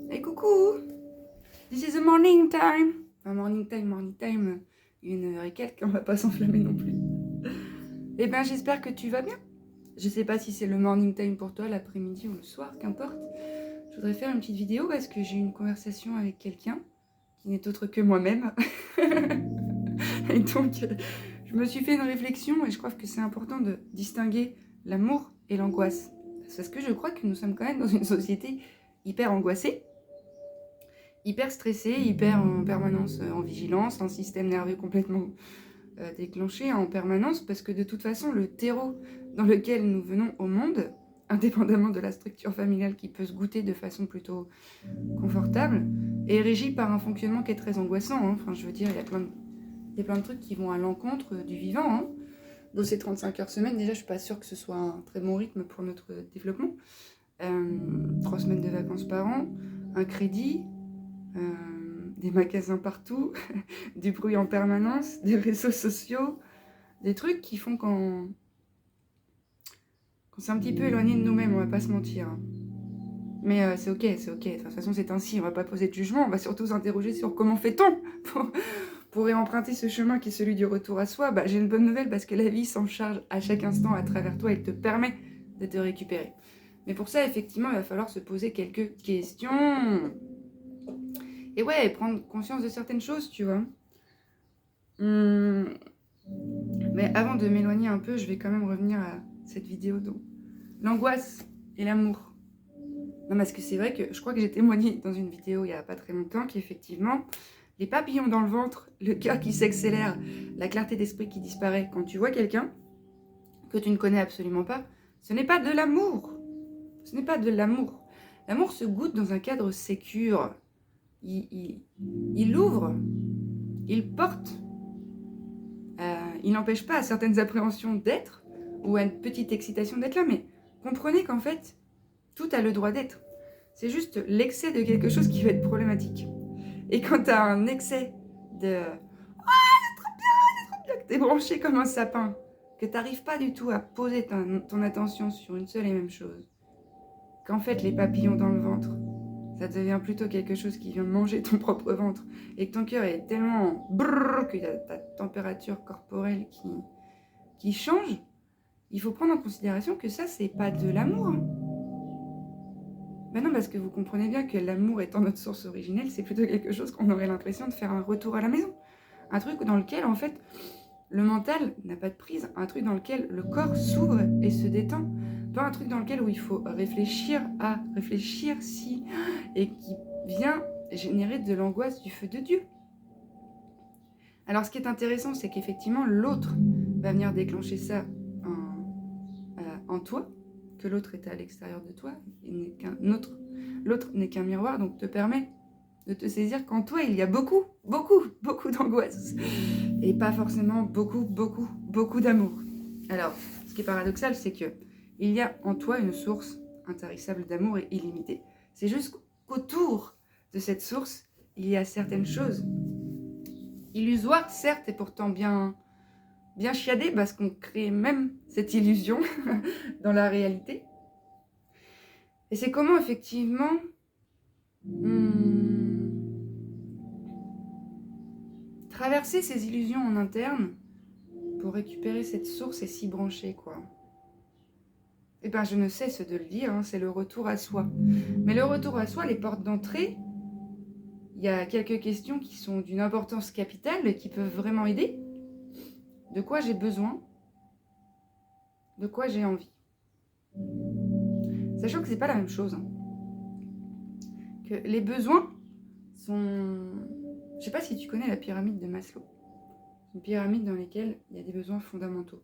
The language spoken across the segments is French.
Hey coucou, this is the morning time. Enfin, morning time, une heure et quelques, on va pas s'enflammer non plus. Eh ben j'espère que tu vas bien. Je sais pas si c'est le morning time pour toi, l'après-midi ou le soir, qu'importe. Je voudrais faire une petite vidéo parce que j'ai eu une conversation avec quelqu'un qui n'est autre que moi-même. Et donc, je me suis fait une réflexion et je crois que c'est important de distinguer l'amour et l'angoisse. Parce que je crois que nous sommes quand même dans une société hyper angoissée, hyper stressé, hyper en permanence en vigilance, un système nerveux complètement déclenché en permanence, parce que de toute façon, le terreau dans lequel nous venons au monde, indépendamment de la structure familiale qui peut se goûter de façon plutôt confortable, est régi par un fonctionnement qui est très angoissant. Hein. Enfin, je veux dire, il y a plein de trucs qui vont à l'encontre du vivant. Hein. Bosser 35 heures semaine, déjà, je suis pas sûre que ce soit un très bon rythme pour notre développement. 3 semaines de vacances par an, un crédit, des magasins partout, du bruit en permanence, des réseaux sociaux, des trucs qui font qu'on s'est un petit peu éloigné de nous-mêmes, on va pas se mentir. Mais c'est ok, c'est ok. De toute façon, c'est ainsi, on va pas poser de jugement, on va surtout s'interroger sur comment fait-on pour réemprunter ce chemin qui est celui du retour à soi. Bah, j'ai une bonne nouvelle parce que la vie s'en charge à chaque instant à travers toi et te permet de te récupérer. Mais pour ça, effectivement, il va falloir se poser quelques questions. Et ouais, prendre conscience de certaines choses, tu vois. Mais avant de m'éloigner un peu, je vais quand même revenir à cette vidéo. Donc, l'angoisse et l'amour. Non, parce que c'est vrai que je crois que j'ai témoigné dans une vidéo il n'y a pas très longtemps qu'effectivement, les papillons dans le ventre, le cœur qui s'accélère, la clarté d'esprit qui disparaît quand tu vois quelqu'un que tu ne connais absolument pas, ce n'est pas de l'amour. Ce n'est pas de l'amour. L'amour se goûte dans un cadre sécure. Il ouvre, il porte. Il n'empêche pas à certaines appréhensions d'être ou à une petite excitation d'être là, mais comprenez qu'en fait, tout a le droit d'être. C'est juste l'excès de quelque chose qui va être problématique. Et quand tu as un excès de « Ah, c'est trop bien, que tu es branché comme un sapin, que tu n'arrives pas du tout à poser ton attention sur une seule et même chose, qu'en fait, les papillons dans le ventre, ça devient plutôt quelque chose qui vient manger ton propre ventre et que ton cœur est tellement brrr que ta température corporelle qui change, il faut prendre en considération que ça, c'est pas de l'amour. Hein. Ben non, parce que vous comprenez bien que l'amour étant notre source originelle, c'est plutôt quelque chose qu'on aurait l'impression de faire un retour à la maison. Un truc dans lequel, en fait, le mental n'a pas de prise, un truc dans lequel le corps s'ouvre et se détend. Pas un truc dans lequel où il faut réfléchir si, et qui vient générer de l'angoisse du feu de Dieu. Alors ce qui est intéressant, c'est qu'effectivement, l'autre va venir déclencher ça en toi, que l'autre est à l'extérieur de toi, l'autre n'est qu'un miroir, donc te permet de te saisir qu'en toi, il y a beaucoup d'angoisse, et pas forcément beaucoup d'amour. Alors, ce qui est paradoxal, c'est que il y a en toi une source intarissable d'amour et illimitée. C'est juste qu'autour de cette source, il y a certaines choses illusoires, certes, et pourtant bien chiadées, parce qu'on crée même cette illusion dans la réalité. Et c'est comment, effectivement, traverser ces illusions en interne pour récupérer cette source et s'y brancher, quoi. Eh bien, je ne cesse de le dire, hein, c'est le retour à soi. Mais le retour à soi, les portes d'entrée, il y a quelques questions qui sont d'une importance capitale et qui peuvent vraiment aider. De quoi j'ai besoin? De quoi j'ai envie? Sachant que c'est pas la même chose. Hein. Que les besoins sont... Je sais pas si tu connais la pyramide de Maslow. C'est une pyramide dans laquelle il y a des besoins fondamentaux.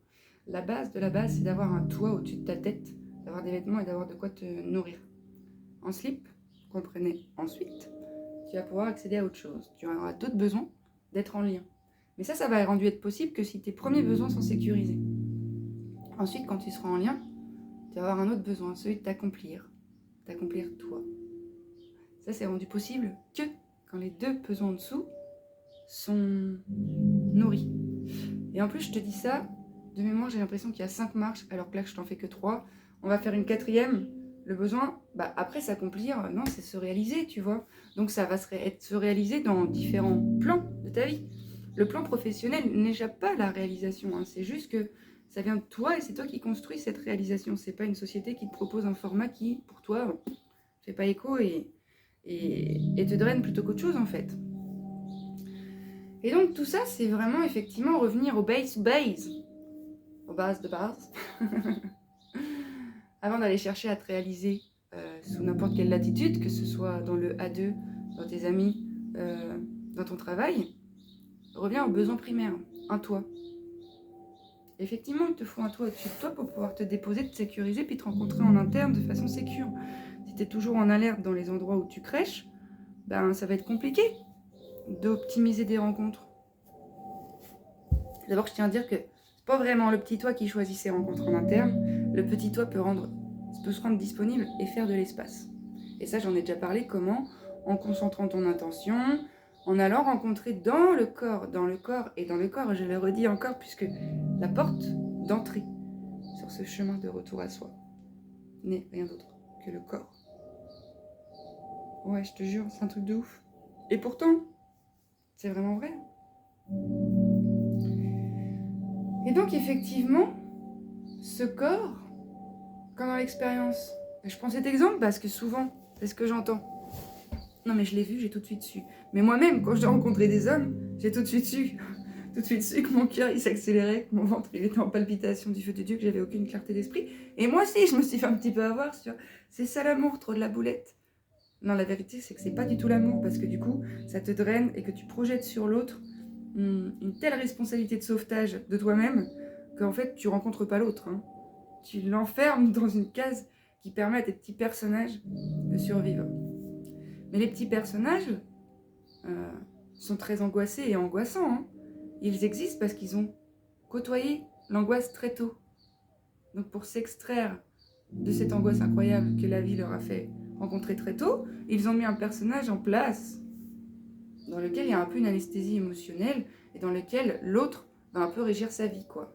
La base de la base, c'est d'avoir un toit au-dessus de ta tête, d'avoir des vêtements et d'avoir de quoi te nourrir. En slip, comprenez ensuite, tu vas pouvoir accéder à autre chose. Tu auras d'autres besoins d'être en lien. Mais ça va rendu être possible que si tes premiers besoins sont sécurisés. Ensuite, quand tu seras en lien, tu vas avoir un autre besoin, celui de t'accomplir toi. Ça, c'est rendu possible que quand les deux besoins en dessous sont nourris. Et en plus, je te dis ça, de mémoire, j'ai l'impression qu'il y a 5 marches, alors que là, je t'en fais que 3. On va faire une 4e, le besoin bah, après s'accomplir, non, c'est se réaliser, tu vois. Donc ça va se réaliser dans différents plans de ta vie. Le plan professionnel n'échappe pas à la réalisation, hein. C'est juste que ça vient de toi et c'est toi qui construis cette réalisation. C'est pas une société qui te propose un format qui, pour toi, fait pas écho et te draine plutôt qu'autre chose, en fait. Et donc tout ça, c'est vraiment effectivement revenir aux bases, aux bases de base, avant d'aller chercher à te réaliser sous n'importe quelle latitude, que ce soit dans le A2, dans tes amis, dans ton travail. Reviens aux besoins primaires, un toit. Effectivement, il te faut un toit au-dessus de toi pour pouvoir te déposer, te sécuriser, puis te rencontrer en interne de façon sécure. Si tu es toujours en alerte dans les endroits où tu crèches, ben ça va être compliqué d'optimiser des rencontres. D'abord, je tiens à dire que c'est pas vraiment le petit toi qui choisit ses rencontres en interne. Le petit toi peut se rendre disponible et faire de l'espace. Et ça, j'en ai déjà parlé, comment? En concentrant ton intention, en allant rencontrer dans le corps, je le redis encore, puisque la porte d'entrée sur ce chemin de retour à soi n'est rien d'autre que le corps. Ouais, je te jure, c'est un truc de ouf. Et pourtant, c'est vraiment vrai. Et donc, effectivement, ce corps, comme dans l'expérience, je prends cet exemple parce que souvent, c'est ce que j'entends. Non, mais je l'ai vu, j'ai tout de suite su. Mais moi-même, quand j'ai rencontré des hommes, j'ai tout de suite su. Tout de suite su que mon cœur, il s'accélérait, que mon ventre, il était en palpitation du feu de Dieu, que j'avais aucune clarté d'esprit. Et moi aussi, je me suis fait un petit peu avoir sur... C'est ça l'amour, trop de la boulette. Non, la vérité, c'est que c'est pas du tout l'amour, parce que du coup, ça te draine et que tu projettes sur l'autre une telle responsabilité de sauvetage de toi-même qu'en fait, tu rencontres pas l'autre. Hein. Tu l'enfermes dans une case qui permet à tes petits personnages de survivre. Mais les petits personnages sont très angoissés et angoissants. Hein. Ils existent parce qu'ils ont côtoyé l'angoisse très tôt. Donc pour s'extraire de cette angoisse incroyable que la vie leur a fait rencontrer très tôt, ils ont mis un personnage en place dans lequel il y a un peu une anesthésie émotionnelle et dans lequel l'autre va un peu régir sa vie, quoi.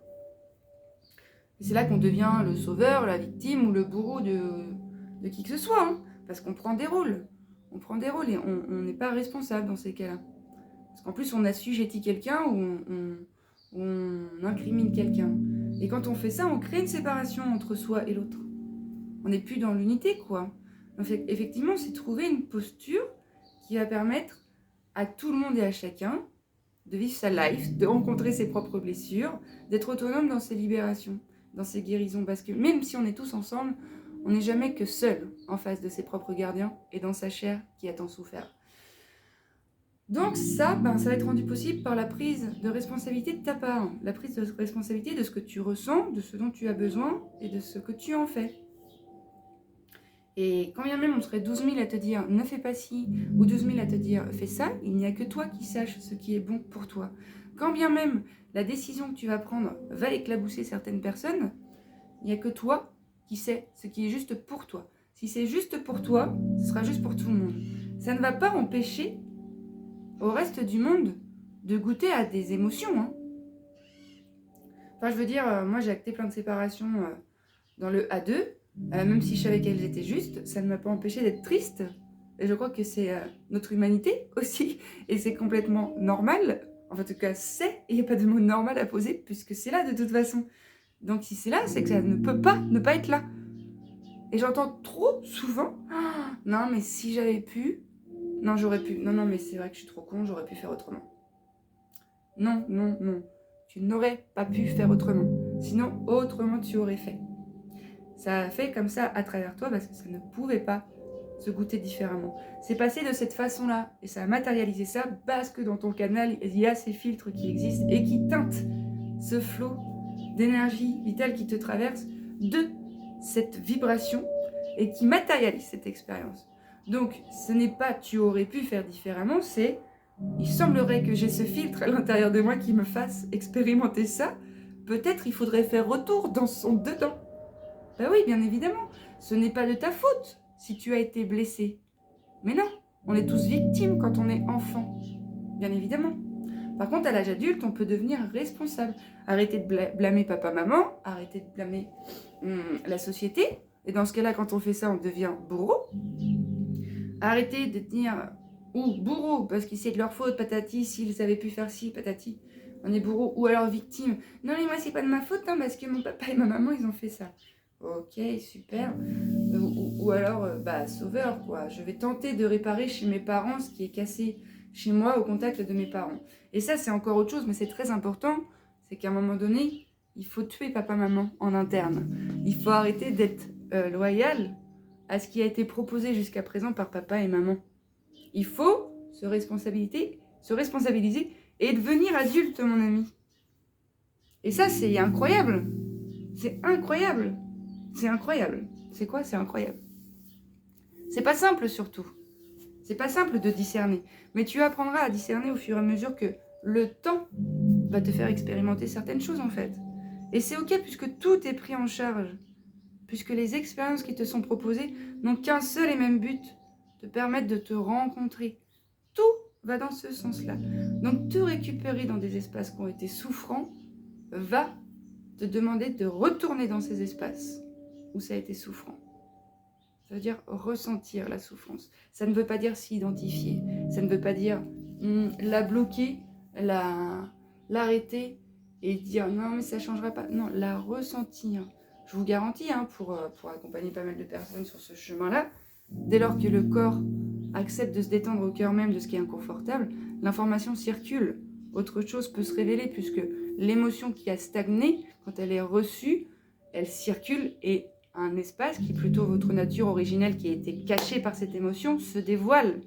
Et c'est là qu'on devient le sauveur, la victime ou le bourreau de qui que ce soit, hein, parce qu'on prend des rôles. On prend des rôles et on n'est pas responsable dans ces cas-là. Parce qu'en plus, on assujettit quelqu'un ou on incrimine quelqu'un. Et quand on fait ça, on crée une séparation entre soi et l'autre. On n'est plus dans l'unité, quoi. Donc, effectivement, c'est trouver une posture qui va permettre à tout le monde et à chacun de vivre sa life, de rencontrer ses propres blessures, d'être autonome dans ses libérations, dans ses guérisons. Parce que même si on est tous ensemble, on n'est jamais que seul en face de ses propres gardiens et dans sa chair qui a tant souffert. Donc ça, ça va être rendu possible par la prise de responsabilité de ta part, la prise de responsabilité de ce que tu ressens, de ce dont tu as besoin et de ce que tu en fais. Et quand bien même on serait 12 000 à te dire ne fais pas ci, ou 12 000 à te dire fais ça, il n'y a que toi qui saches ce qui est bon pour toi. Quand bien même la décision que tu vas prendre va éclabousser certaines personnes, il n'y a que toi qui sais ce qui est juste pour toi. Si c'est juste pour toi, ce sera juste pour tout le monde. Ça ne va pas empêcher au reste du monde de goûter à des émotions. Hein. Enfin, je veux dire, moi j'ai acté plein de séparations dans le A2, même si je savais qu'elles étaient justes, ça ne m'a pas empêché d'être triste. Et je crois que c'est notre humanité aussi, et c'est complètement normal. Enfin, en tout cas, c'est, il n'y a pas de mot normal à poser, puisque c'est là de toute façon. Donc si c'est là, c'est que ça ne peut pas ne pas être là. Et j'entends trop souvent, « Non, mais si j'avais pu, non, j'aurais pu. Non, mais c'est vrai que je suis trop con, j'aurais pu faire autrement. » Non. Tu n'aurais pas pu faire autrement. Sinon, autrement, tu aurais fait. Ça a fait comme ça à travers toi parce que ça ne pouvait pas se goûter différemment. C'est passé de cette façon-là et ça a matérialisé ça parce que dans ton canal, il y a ces filtres qui existent et qui teintent ce flot d'énergie vitale qui te traverse de cette vibration et qui matérialise cette expérience. Donc, ce n'est pas tu aurais pu faire différemment, c'est il semblerait que j'ai ce filtre à l'intérieur de moi qui me fasse expérimenter ça. Peut-être il faudrait faire retour dans son dedans. Ben oui, bien évidemment, ce n'est pas de ta faute si tu as été blessé. Mais non, on est tous victimes quand on est enfant, bien évidemment. Par contre, à l'âge adulte, on peut devenir responsable. Arrêter de blâmer papa-maman, arrêter de blâmer la société, Et dans ce cas-là, quand on fait ça, on devient bourreau. Arrêtez de dire ou bourreau parce que c'est de leur faute, patati, s'ils avaient pu faire ci, patati. On est bourreau. Ou alors victime. Non, mais moi, c'est pas de ma faute, hein, parce que mon papa et ma maman, ils ont fait ça. Ok, super. Ou alors, sauveur, quoi. Je vais tenter de réparer chez mes parents ce qui est cassé chez moi au contact de mes parents. Et ça, c'est encore autre chose, mais c'est très important. C'est qu'à un moment donné, il faut tuer papa-maman en interne. Il faut arrêter d'être loyal à ce qui a été proposé jusqu'à présent par papa et maman. Il faut se responsabiliser et devenir adulte, mon ami. Et ça, c'est incroyable. C'est incroyable. C'est incroyable. C'est quoi? C'est incroyable. C'est pas simple surtout. C'est pas simple de discerner. Mais tu apprendras à discerner au fur et à mesure que le temps va te faire expérimenter certaines choses en fait. Et c'est ok puisque tout est pris en charge. Puisque les expériences qui te sont proposées n'ont qu'un seul et même but, te permettre de te rencontrer. Tout va dans ce sens-là. Donc te récupérer dans des espaces qui ont été souffrants va te demander de retourner dans ces espaces où ça a été souffrant. Ça veut dire ressentir la souffrance. Ça ne veut pas dire s'y identifier. Ça ne veut pas dire la bloquer, l'arrêter et dire non mais ça ne changera pas. Non, la ressentir. Je vous garantis, pour accompagner pas mal de personnes sur ce chemin-là, dès lors que le corps accepte de se détendre au cœur même de ce qui est inconfortable, l'information circule. Autre chose peut se révéler puisque l'émotion qui a stagné, quand elle est reçue, elle circule et un espace qui est plutôt votre nature originelle qui a été cachée par cette émotion se dévoile.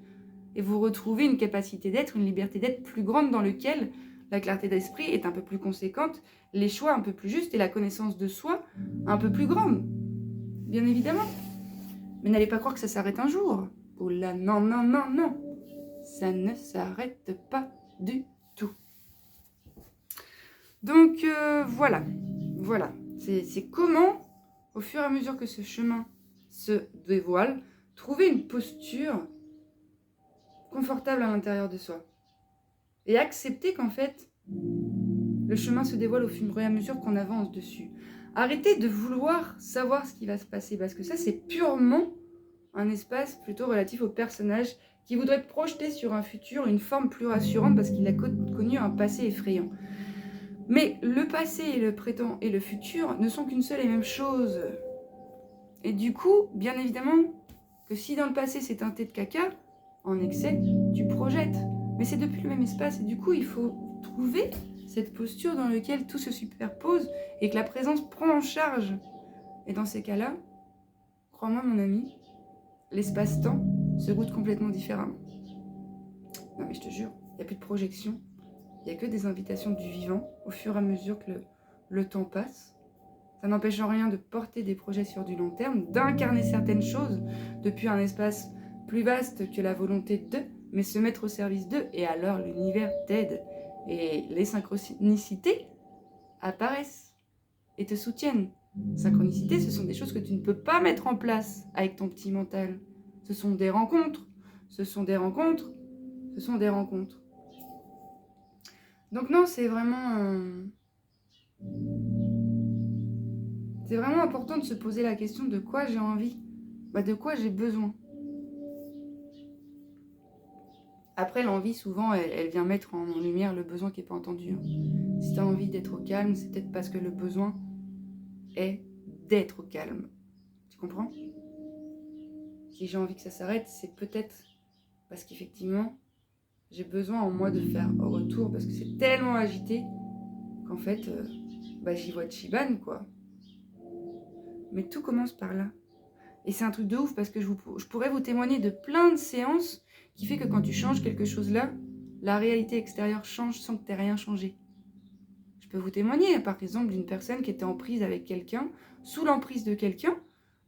Et vous retrouvez une capacité d'être, une liberté d'être plus grande dans lequel la clarté d'esprit est un peu plus conséquente, les choix un peu plus justes et la connaissance de soi un peu plus grande. Bien évidemment. Mais n'allez pas croire que ça s'arrête un jour. Oh là, non, non, non, non. Ça ne s'arrête pas du tout. Donc voilà. Voilà. C'est comment, au fur et à mesure que ce chemin se dévoile, trouver une posture confortable à l'intérieur de soi. Et accepter qu'en fait, le chemin se dévoile au fur et à mesure qu'on avance dessus. Arrêtez de vouloir savoir ce qui va se passer, parce que ça, c'est purement un espace plutôt relatif au personnage qui voudrait projeter sur un futur une forme plus rassurante parce qu'il a connu un passé effrayant. Mais le passé et le présent et le futur ne sont qu'une seule et même chose. Et du coup, bien évidemment, que si dans le passé c'est teinté de caca, en excès, tu projettes. Mais c'est depuis le même espace et du coup, il faut trouver cette posture dans laquelle tout se superpose et que la présence prend en charge. Et dans ces cas-là, crois-moi mon ami, l'espace-temps se goûte complètement différemment. Non mais je te jure, il n'y a plus de projection, il n'y a que des invitations du vivant au fur et à mesure que le temps passe. Ça n'empêche en rien de porter des projets sur du long terme, d'incarner certaines choses depuis un espace plus vaste que la volonté d'eux, mais se mettre au service d'eux, et alors l'univers t'aide. Et les synchronicités apparaissent et te soutiennent. Synchronicité, ce sont des choses que tu ne peux pas mettre en place avec ton petit mental. Ce sont des rencontres, ce sont des rencontres, ce sont des rencontres. Donc non, c'est vraiment important de se poser la question de quoi j'ai envie, de quoi j'ai besoin. Après, l'envie, souvent, elle vient mettre en lumière le besoin qui n'est pas entendu. Si tu as envie d'être au calme, c'est peut-être parce que le besoin est d'être au calme. Tu comprends? Si j'ai envie que ça s'arrête, c'est peut-être parce qu'effectivement, j'ai besoin en moi de faire un retour parce que c'est tellement agité qu'en fait, j'y vois de Chiban, quoi. Mais tout commence par là. Et c'est un truc de ouf parce que je pourrais vous témoigner de plein de séances qui fait que quand tu changes quelque chose là, la réalité extérieure change sans que tu aies rien changé. Je peux vous témoigner, par exemple, d'une personne qui était en prise avec quelqu'un, sous l'emprise de quelqu'un.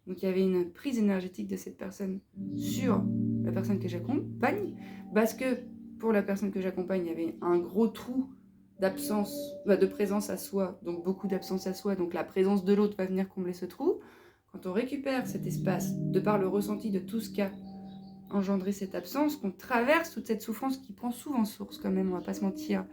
Donc il y avait une prise énergétique de cette personne sur la personne que j'accompagne. Parce que pour la personne que j'accompagne, il y avait un gros trou d'absence, de présence à soi, donc beaucoup d'absence à soi. Donc la présence de l'autre va venir combler ce trou. Quand on récupère cet espace, de par le ressenti de tout ce qu'a engendré cette absence, qu'on traverse toute cette souffrance qui prend souvent source quand même, on va pas se mentir,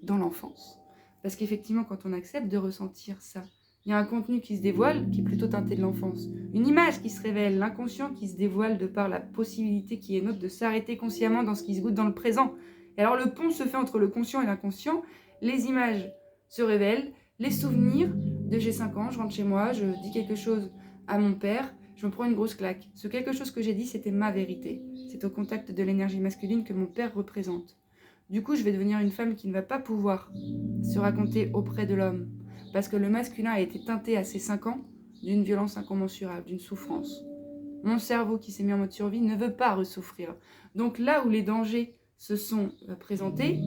dans l'enfance. Parce qu'effectivement, quand on accepte de ressentir ça, Il y a un contenu qui se dévoile, qui est plutôt teinté de l'enfance. Une image qui se révèle, l'inconscient qui se dévoile de par la possibilité qui est nôtre de s'arrêter consciemment dans ce qui se goûte dans le présent. Et alors le pont se fait entre le conscient et l'inconscient. Les images se révèlent, les souvenirs de j'ai 5 ans, je rentre chez moi, je dis quelque chose à mon père, je me prends une grosse claque. Ce quelque chose que j'ai dit, c'était ma vérité. C'est au contact de l'énergie masculine que mon père représente. Du coup, je vais devenir une femme qui ne va pas pouvoir se raconter auprès de l'homme. Parce que le masculin a été teinté à ses 5 ans d'une violence incommensurable, d'une souffrance. Mon cerveau qui s'est mis en mode survie ne veut pas ressouffrir. Donc là où les dangers se sont présentés,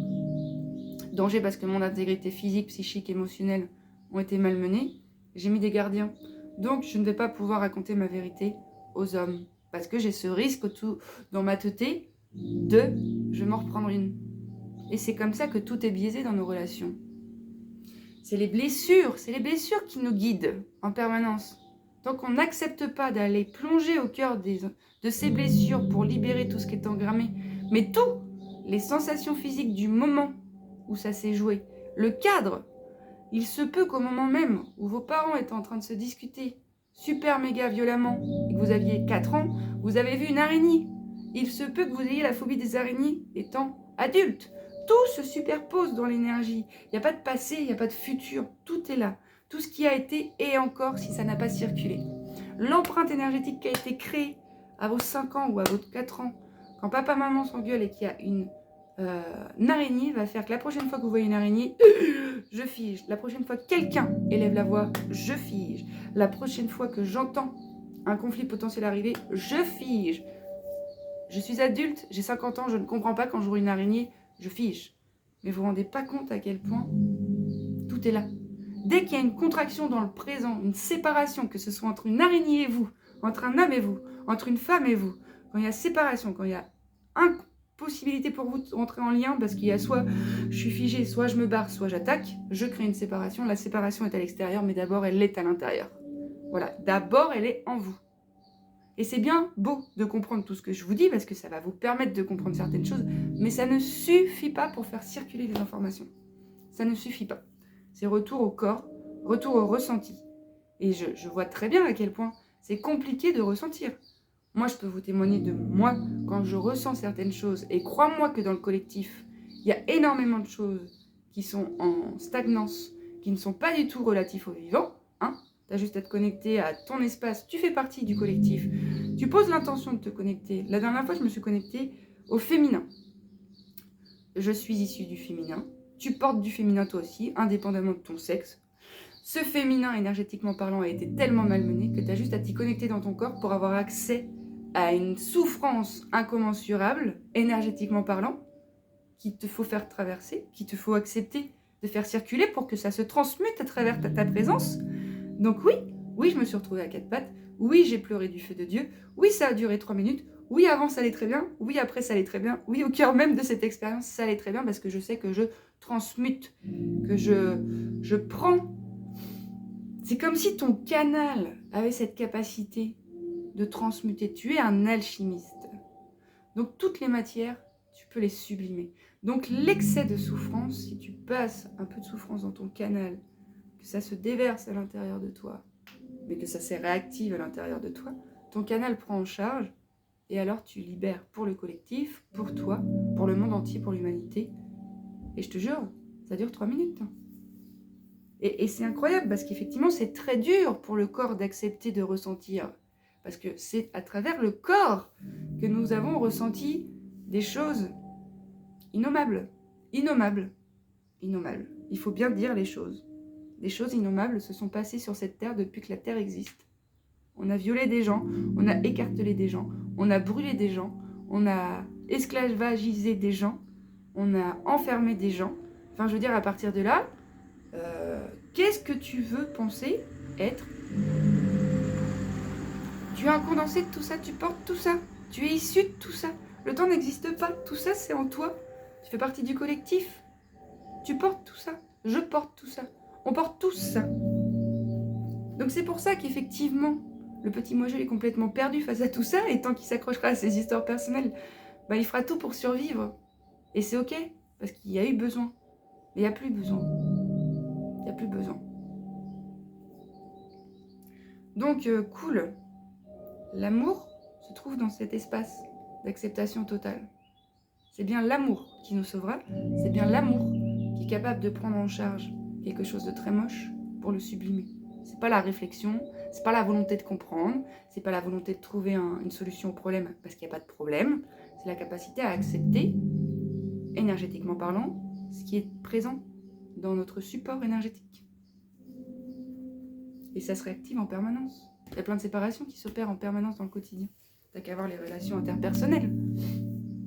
dangers parce que mon intégrité physique, psychique, émotionnelle ont été malmenés, j'ai mis des gardiens. Donc je ne vais pas pouvoir raconter ma vérité aux hommes. Parce que j'ai ce risque tout dans ma teuté de je vais m'en reprendre une. Et c'est comme ça que tout est biaisé dans nos relations. C'est les blessures qui nous guident en permanence. Tant qu'on n'accepte pas d'aller plonger au cœur de ces blessures pour libérer tout ce qui est engrammé, mais tout, les sensations physiques du moment où ça s'est joué, le cadre, il se peut qu'au moment même où vos parents étaient en train de se discuter super méga violemment et que vous aviez 4 ans, vous avez vu une araignée. Il se peut que vous ayez la phobie des araignées étant adulte. Tout se superpose dans l'énergie. Il n'y a pas de passé, il n'y a pas de futur. Tout est là. Tout ce qui a été et encore si ça n'a pas circulé. L'empreinte énergétique qui a été créée à vos 5 ans ou à vos 4 ans, quand papa, maman s'engueulent et qu'il y a une araignée, va faire que la prochaine fois que vous voyez une araignée, je fige. La prochaine fois que quelqu'un élève la voix, je fige. La prochaine fois que j'entends un conflit potentiel arriver, je fige. Je suis adulte, j'ai 50 ans, je ne comprends pas quand je vois une araignée, je fige. Mais vous ne vous rendez pas compte à quel point tout est là. Dès qu'il y a une contraction dans le présent, une séparation, que ce soit entre une araignée et vous, entre un homme et vous, entre une femme et vous, quand il y a séparation, quand il y a impossibilité pour vous de rentrer en lien, parce qu'il y a soit je suis figée, soit je me barre, soit j'attaque, je crée une séparation. La séparation est à l'extérieur, mais d'abord elle est à l'intérieur. Voilà, d'abord elle est en vous. Et c'est bien beau de comprendre tout ce que je vous dis, parce que ça va vous permettre de comprendre certaines choses, mais ça ne suffit pas pour faire circuler les informations. Ça ne suffit pas. C'est retour au corps, retour au ressenti. Et je vois très bien à quel point c'est compliqué de ressentir. Moi, je peux vous témoigner de moi, quand je ressens certaines choses, et crois-moi que dans le collectif, il y a énormément de choses qui sont en stagnance, qui ne sont pas du tout relatifs au vivant, hein. Tu as juste à te connecter à ton espace, tu fais partie du collectif, tu poses l'intention de te connecter. La dernière fois, je me suis connectée au féminin. Je suis issue du féminin, tu portes du féminin toi aussi, indépendamment de ton sexe. Ce féminin, énergétiquement parlant, a été tellement malmené que tu as juste à t'y connecter dans ton corps pour avoir accès à une souffrance incommensurable, énergétiquement parlant, qu'il te faut faire traverser, qu'il te faut accepter de faire circuler pour que ça se transmute à travers ta présence. Donc oui, je me suis retrouvée à 4 pattes, oui, j'ai pleuré du feu de Dieu, oui, ça a duré 3 minutes, oui, avant ça allait très bien, oui, après ça allait très bien, oui, au cœur même de cette expérience, ça allait très bien parce que je sais que je transmute, que je prends. C'est comme si ton canal avait cette capacité de transmuter. Tu es un alchimiste. Donc toutes les matières, tu peux les sublimer. Donc l'excès de souffrance, si tu passes un peu de souffrance dans ton canal, que ça se déverse à l'intérieur de toi, mais que ça se réactive à l'intérieur de toi, ton canal prend en charge, et alors tu libères pour le collectif, pour toi, pour le monde entier, pour l'humanité. Et je te jure, ça dure 3 minutes. Et c'est incroyable, parce qu'effectivement, c'est très dur pour le corps d'accepter de ressentir. Parce que c'est à travers le corps que nous avons ressenti des choses innommables. Innommables. Innommables. Il faut bien dire les choses. Des choses innommables se sont passées sur cette terre depuis que la terre existe. On a violé des gens, on a écartelé des gens, on a brûlé des gens, on a esclavagisé des gens, on a enfermé des gens. Enfin, je veux dire, à partir de là, qu'est-ce que tu veux penser être? Tu es un condensé de tout ça, tu portes tout ça, tu es issu de tout ça. Le temps n'existe pas, tout ça c'est en toi. Tu fais partie du collectif. Tu portes tout ça, je porte tout ça, on porte tous ça. Donc c'est pour ça qu'effectivement, le petit Mojel est complètement perdu face à tout ça, et tant qu'il s'accrochera à ses histoires personnelles, bah, il fera tout pour survivre. Et c'est ok, parce qu'il y a eu besoin. Mais il n'y a plus besoin. Il n'y a plus besoin. Donc, cool. L'amour se trouve dans cet espace d'acceptation totale. C'est bien l'amour qui nous sauvera, c'est bien l'amour qui est capable de prendre en charge quelque chose de très moche pour le sublimer. C'est pas la réflexion, c'est pas la volonté de comprendre, c'est pas la volonté de trouver une solution au problème parce qu'il n'y a pas de problème, c'est la capacité à accepter, énergétiquement parlant, ce qui est présent dans notre support énergétique. Et ça se réactive en permanence. Il y a plein de séparations qui s'opèrent en permanence dans le quotidien. T'as qu'à voir les relations interpersonnelles.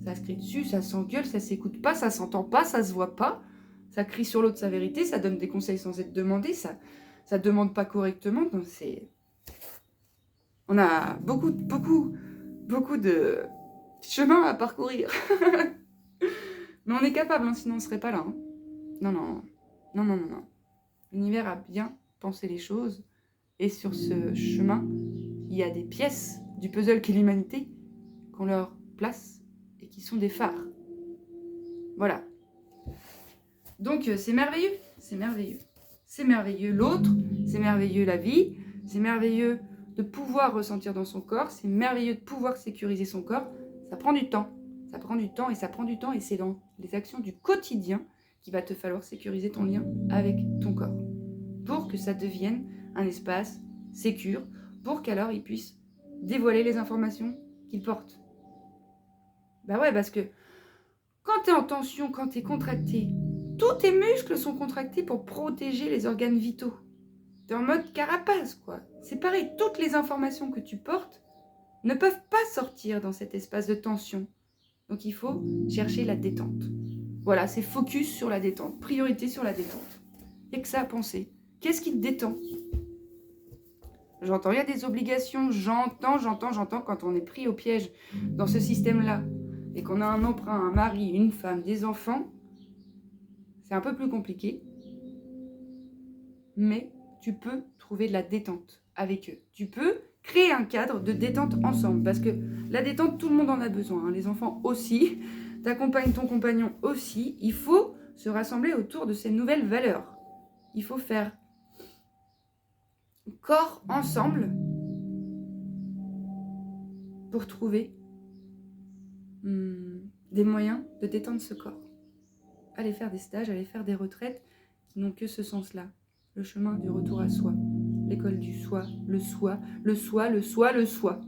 Ça se crie dessus, ça s'engueule, ça s'écoute pas, ça s'entend pas, ça se voit pas. Ça crie sur l'autre sa vérité, ça donne des conseils sans être demandé, ça demande pas correctement. Donc on a beaucoup de chemin à parcourir. Mais on est capable, hein, sinon on serait pas là. Hein. Non. L'univers a bien pensé les choses. Et sur ce chemin, il y a des pièces du puzzle qu'est l'humanité qu'on leur place et qui sont des phares. Voilà. Donc c'est merveilleux, c'est merveilleux. C'est merveilleux l'autre, c'est merveilleux la vie, c'est merveilleux de pouvoir ressentir dans son corps, c'est merveilleux de pouvoir sécuriser son corps. Ça prend du temps, ça prend du temps et c'est dans les actions du quotidien qu'il va te falloir sécuriser ton lien avec ton corps pour que ça devienne un espace sécure, pour qu'alors il puisse dévoiler les informations qu'il porte. Bah ouais, parce que quand tu es en tension, quand tu es contracté, tous tes muscles sont contractés pour protéger les organes vitaux. Tu es en mode carapace, quoi. C'est pareil, toutes les informations que tu portes ne peuvent pas sortir dans cet espace de tension. Donc il faut chercher la détente. Voilà, c'est focus sur la détente, priorité sur la détente. Il n'y a que ça à penser. Qu'est-ce qui te détend ? J'entends, il y a des obligations, j'entends quand on est pris au piège dans ce système-là et qu'on a un emprunt, un mari, une femme, des enfants, c'est un peu plus compliqué. Mais tu peux trouver de la détente avec eux. Tu peux créer un cadre de détente ensemble parce que la détente, tout le monde en a besoin, hein. Les enfants aussi, ta compagne, ton compagnon aussi. Il faut se rassembler autour de ces nouvelles valeurs. Il faut faire corps ensemble pour trouver des moyens de détendre ce corps. Aller faire des stages, aller faire des retraites qui n'ont que ce sens-là. Le chemin du retour à soi. L'école du soi, le soi, le soi, le soi, le soi.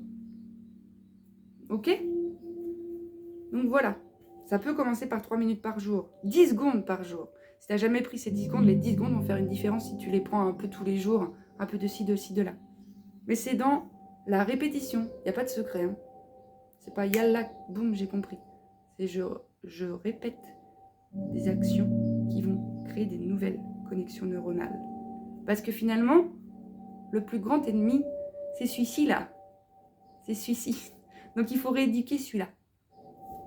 Ok ? Donc voilà. Ça peut commencer par 3 minutes par jour, 10 secondes par jour. Si tu n'as jamais pris ces 10 secondes, les 10 secondes vont faire une différence si tu les prends un peu tous les jours, un peu de ci, de ci, de là. Mais c'est dans la répétition. Il n'y a pas de secret. Hein. C'est pas yalla, boum, j'ai compris. C'est je répète des actions qui vont créer des nouvelles connexions neuronales. Parce que finalement, le plus grand ennemi, c'est celui-ci-là. C'est celui-ci. Donc il faut rééduquer celui-là.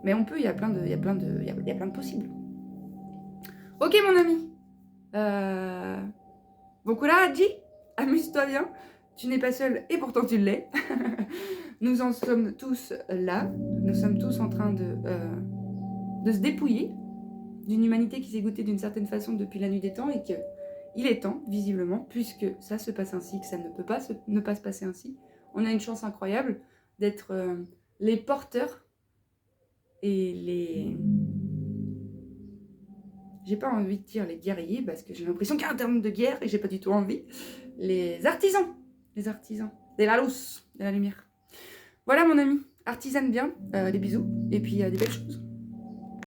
Mais on peut, il y a plein de possibles. Ok mon ami. Bon courage, amuse-toi bien. Tu n'es pas seul et pourtant tu l'es. Nous en sommes tous là. Nous sommes tous en train de se dépouiller d'une humanité qui s'est goûtée d'une certaine façon depuis la nuit des temps et qu'il est temps, visiblement, puisque ça se passe ainsi, que ça ne peut pas ne pas se passer ainsi. On a une chance incroyable d'être les porteurs et les... J'ai pas envie de dire les guerriers parce que j'ai l'impression qu'il y a un terme de guerre et j'ai pas du tout envie. Les artisans de la luz, de la lumière. Voilà mon ami, artisane bien, des bisous et puis des belles choses.